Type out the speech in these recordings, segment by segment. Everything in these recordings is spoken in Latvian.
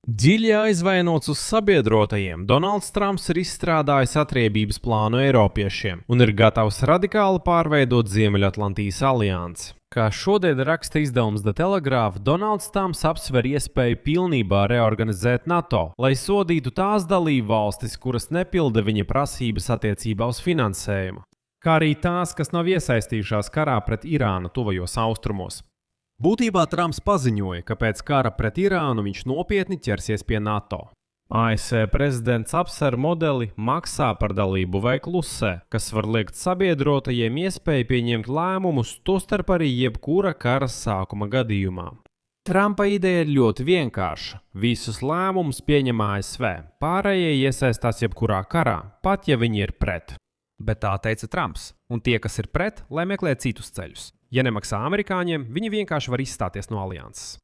Dziļi aizvainots uz sabiedrotajiem, Donalds Trumps ir izstrādājis atriebības plānu Eiropiešiem un ir gatavs radikāli pārveidot Ziemeļatlantijas aliansi. Kā šodien raksta izdevums The Telegraph, Donalds Trumps apsver iespēju pilnībā reorganizēt NATO, lai sodītu tās dalību valstis, kuras nepilda viņa prasības attiecībā uz finansējumu, kā arī tās, kas nav iesaistījušās karā pret Irānu tuvajos austrumos. Būtībā Trumps paziņoja, ka pēc kara pret Irānu viņš nopietni ķersies pie NATO. ASV prezidents apsver modeli maksā par dalību vai klusē, kas var liekt sabiedrotajiem iespēju pieņemt lēmumus, tostarp arī jebkura kara sākuma gadījumā. Trumpa ideja ir ļoti vienkārša. Visus lēmumus pieņem ASV, pārējie iesaistās jebkurā karā, pat ja viņi ir pret. Bet tā teica Trumps, un tie, kas ir pret, lai meklē citus ceļus. Ja nemaksā amerikāņiem, viņi vienkārši var izstāties no alianses.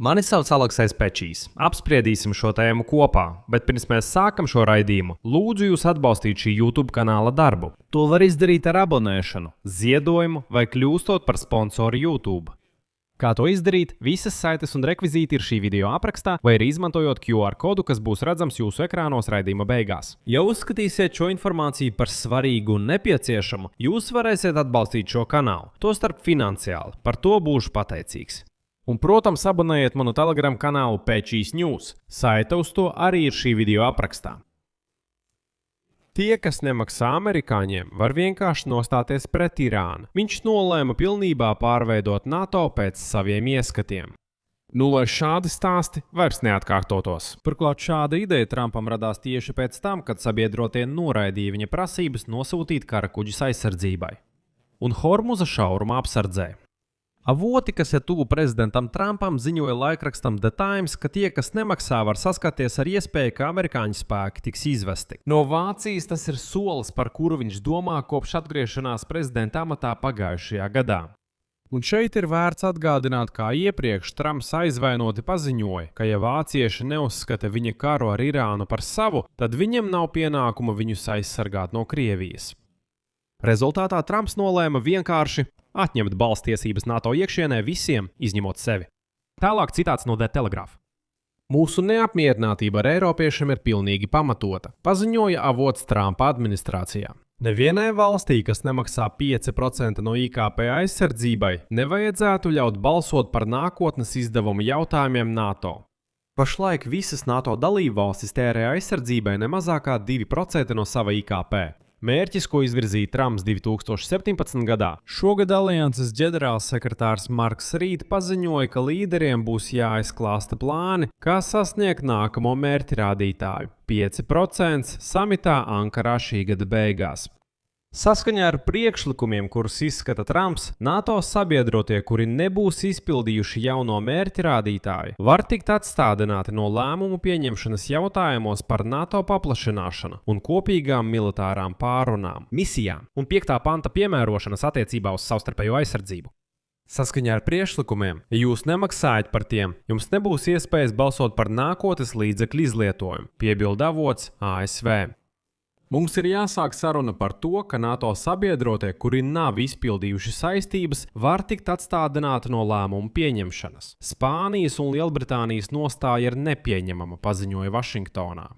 Mani sauc Aleksejs Pečijs. Apspriedīsim šo tēmu kopā, bet pirms mēs sākam šo raidījumu, lūdzu jūs atbalstīt šī YouTube kanāla darbu. To var izdarīt ar abonēšanu, ziedojumu vai kļūstot par sponsoru YouTube. Kā to izdarīt? Visas saites un rekvizīti ir šī video aprakstā vai arī izmantojot QR kodu, kas būs redzams jūsu ekrānos raidījuma beigās. Ja uzskatīsiet šo informāciju par svarīgu un nepieciešamu, jūs varēsiet atbalstīt šo kanālu, tostarp finansiāli. Par to būšu pateicīgs. Un, protams, abonējiet manu Telegram kanālu Pečijs News. Saite uz to arī ir šī video aprakstā. Tie, kas nemaksā amerikāņiem, var vienkārši nostāties pret Irānu. Viņš nolēma pilnībā pārveidot NATO pēc saviem ieskatiem. Lai šādi stāsti vairs neatkārtotos. Turklāt šāda ideja Trumpam radās tieši pēc tam, kad sabiedrotie noraidīja viņa prasības nosūtīt karakuģus aizsardzībai un Hormuza šauruma apsardzē. Avoti, kas ir tuvu prezidentam Trumpam, ziņoja laikrakstam The Times, ka tie, kas nemaksā, var saskarties ar iespēju, ka amerikāņu spēki tiks izvesti. No Vācijas tas ir solis, par kuru viņš domā kopš atgriešanās prezidenta amatā pagājušajā gadā. Un šeit ir vērts atgādināt, kā iepriekš Trumps aizvainoti paziņoja, ka ja vācieši neuzskata viņa karu ar Irānu par savu, tad viņam nav pienākuma viņus aizsargāt no Krievijas. Rezultātā Trumps nolēma vienkārši atņemt balsstiesības NATO iekšienē visiem, izņemot sevi. Tālāk citāts no The Telegraph. Mūsu neapmierinātība ar eiropiešiem ir pilnīgi pamatota, paziņoja avots Trumpa administrācijā. Nevienai valstī, kas nemaksā 5% no IKP aizsardzībai, nevajadzētu ļaut balsot par nākotnes izdevumu jautājumiem NATO. Pašlaik visas NATO dalībvalstis tērē aizsardzībai nemazākā 2% no sava IKP. Mērķis, ko izvirzīja Trumps 2017. gadā, šogad alianses ģenerālsekretārs Marks Rīd paziņoja, ka līderiem būs jāizklāsta plāni, kā sasniegt nākamo mērķrādītāju – 5% samitā Ankarā šī gada beigās. Saskaņā ar priekšlikumiem, kurus izskata Trumps, NATO sabiedrotie, kuri nebūs izpildījuši jauno mērķrādītāju, var tikt atstādināti no lēmumu pieņemšanas jautājumos par NATO paplašināšanu un kopīgām militārām pārunām, misijām un 5. panta piemērošanas attiecībā uz savstarpējo aizsardzību. Saskaņā ar priekšlikumiem, ja jūs nemaksājat par tiem, jums nebūs iespējas balsot par nākotnes līdzekļu izlietojumu, piebilda avots ASV. Mums ir jāsāk saruna par to, ka NATO sabiedrotie, kuri nav izpildījuši saistības, var tikt atstādināti no lēmumu pieņemšanas. Spānijas un Lielbritānijas nostāja ir nepieņemama, paziņoja Vašingtonā.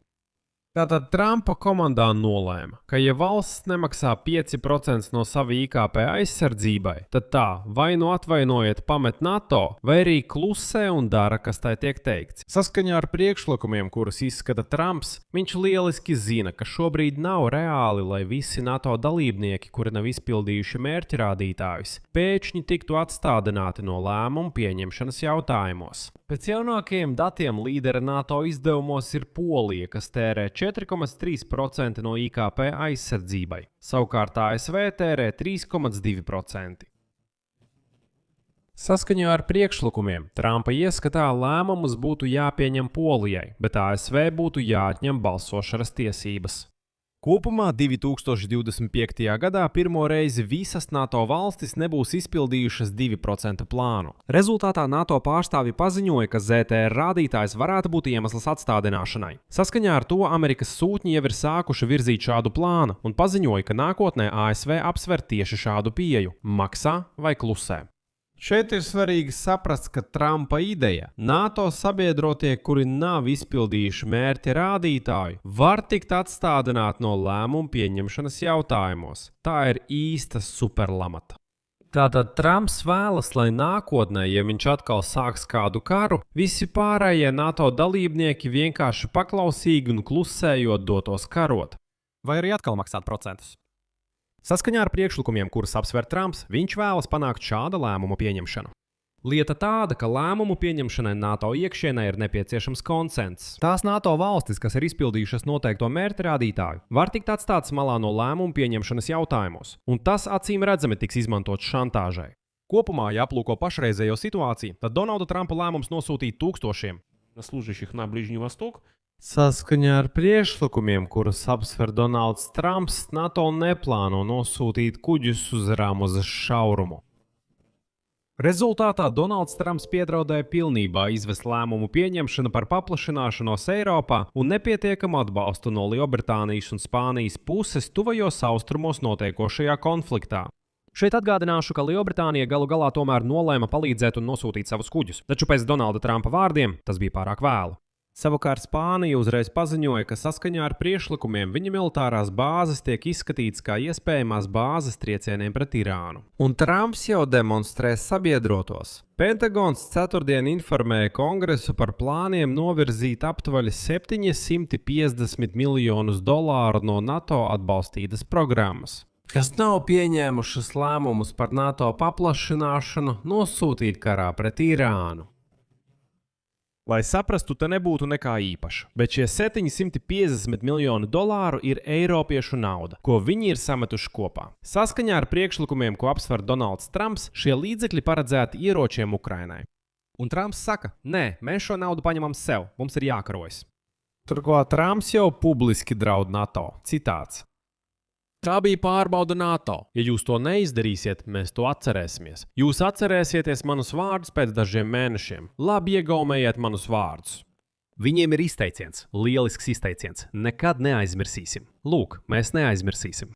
Tātad Trumpa komandā nolēma, ka ja valsts nemaksā 5% no sava IKP aizsardzībai, tad tā vai nu atvainojiet pamet NATO, vai arī klusē un dara, kas tai tiek teikts. Saskaņā ar priekšlikumiem, kurus izskata Trumps, viņš lieliski zina, ka šobrīd nav reāli, lai visi NATO dalībnieki, kuri nav izpildījuši mērķrādītājus, pēkšņi tiktu atstādināti no lēmumu pieņemšanas jautājumos. Pēc jaunākajiem datiem līdera NATO izdevumos ir Polija, kas tērē 4,3% no IKP aizsardzībai, savukārt ASV tērē 3,2%. Saskaņā ar priekšlikumiem, Trumpa ieskatā lēmumus būtu jāpieņem Polijai, bet ASV būtu jāatņem balsošanas tiesības. Kopumā 2025. gadā pirmo reizi visas NATO valstis nebūs izpildījušas 2% plānu. Rezultātā NATO pārstāvji paziņoja, ka ZTR rādītājs varētu būt iemesls atstādināšanai. Saskaņā ar to Amerikas sūtņi jau ir sākuši virzīt šādu plānu un paziņoja, ka nākotnē ASV apsver tieši šādu pieeju – maksā vai klusē. Šeit ir svarīgi saprast, ka Trumpa ideja NATO sabiedrotie, kuri nav izpildījuši mērķa rādītāju, var tikt atstādināti no lēmumu pieņemšanas jautājumos. Tā ir īsta superlamata. Tātad Trumps vēlas, lai nākotnē, ja viņš atkal sāks kādu karu, visi pārējie NATO dalībnieki vienkārši paklausīgi un klusējot dotos karot. Vai arī atkal maksāt procentus? Saskaņā ar priekšlikumiem, kurus apsver Trumps, viņš vēlas panākt šāda lēmuma pieņemšanu. Lieta tāda, ka lēmumu pieņemšanai NATO iekšienē ir nepieciešams konsensus. Tās NATO valstis, kas ir izpildījušas noteikto mērķa rādītāju, var tikt atstātas malā no lēmumu pieņemšanas jautājumos, un tas acīm redzami tiks izmantots šantāžai. Kopumā, ja aplūko pašreizējo situāciju, tad Donalda Trumpa lēmums nosūtīt tūkstošiem служащих на Ближний Восток. Saskaņā ar priekšlikumiem, kurus apsver Donalds Trumps, NATO neplāno nosūtīt kuģus uz Ramuzas šaurumu. Rezultātā Donalds Trumps piedraudēja pilnībā izvest lēmumu pieņemšanu par paplašināšanos Eiropā un nepietiekamu atbalstu no Lielbritānijas un Spānijas puses tuvajos austrumos notiekošajā konfliktā. Šeit atgādināšu, ka Lielbritānija galu galā tomēr nolēma palīdzēt un nosūtīt savus kuģus, taču pēc Donalda Trumpa vārdiem tas bija pārāk vēlu. Savukārt Spānija uzreiz paziņoja, ka saskaņā ar priekšlikumiem viņa militārās bāzes tiek izskatītas kā iespējamās bāzes triecieniem pret Irānu. Un Trumps jau demonstrē sabiedrotos. Pentagons ceturtdien informēja Kongresu par plāniem novirzīt aptuveni $750 miljonus no NATO atbalstītas programmas, kas nav pieņēmušas lēmumus par NATO paplašināšanu, nosūtīt karā pret Irānu. Lai saprastu, te nebūtu nekā īpaša, bet šie $750 miljoni ir eiropiešu nauda, ko viņi ir sametuši kopā. Saskaņā ar priekšlikumiem, ko apsver Donalds Trumps, šie līdzekļi paredzēti ieročiem Ukrainai. Un Trumps saka, nē, mēs šo naudu paņemam sev, mums ir jākarojas. Turklāt Trumps jau publiski draud NATO. Citāts. Tā bija pārbauda NATO. Ja jūs to neizdarīsiet, mēs to atcerēsimies. Jūs atcerēsieties manus vārdus pēc dažiem mēnešiem. Labi iegaumējiet manus vārdus. Viņiem ir izteiciens, lielisks izteiciens. Nekad neaizmirsīsim. Lūk, mēs neaizmirsīsim.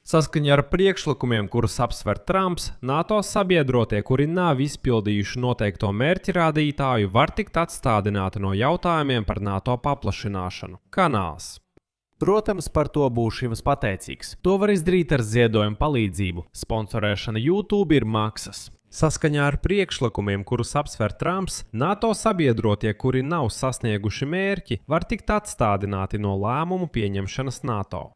Saskaņā ar priekšlikumiem, kurus apsver Trumps, NATO sabiedrotie, kuri nav izpildījuši noteikto mērķa rādītāju, var tikt atstādināti no jautājumiem par NATO paplašināšanu. Kanāls. Protams, par to būšu jums pateicīgs. To var izdarīt ar ziedojumu palīdzību. Sponsorēšana YouTube ir maksas. Saskaņā ar priekšlikumiem, kurus apsver Trumps, NATO sabiedrotie, kuri nav sasnieguši mērķi, var tikt atstādināti no lēmumu pieņemšanas NATO.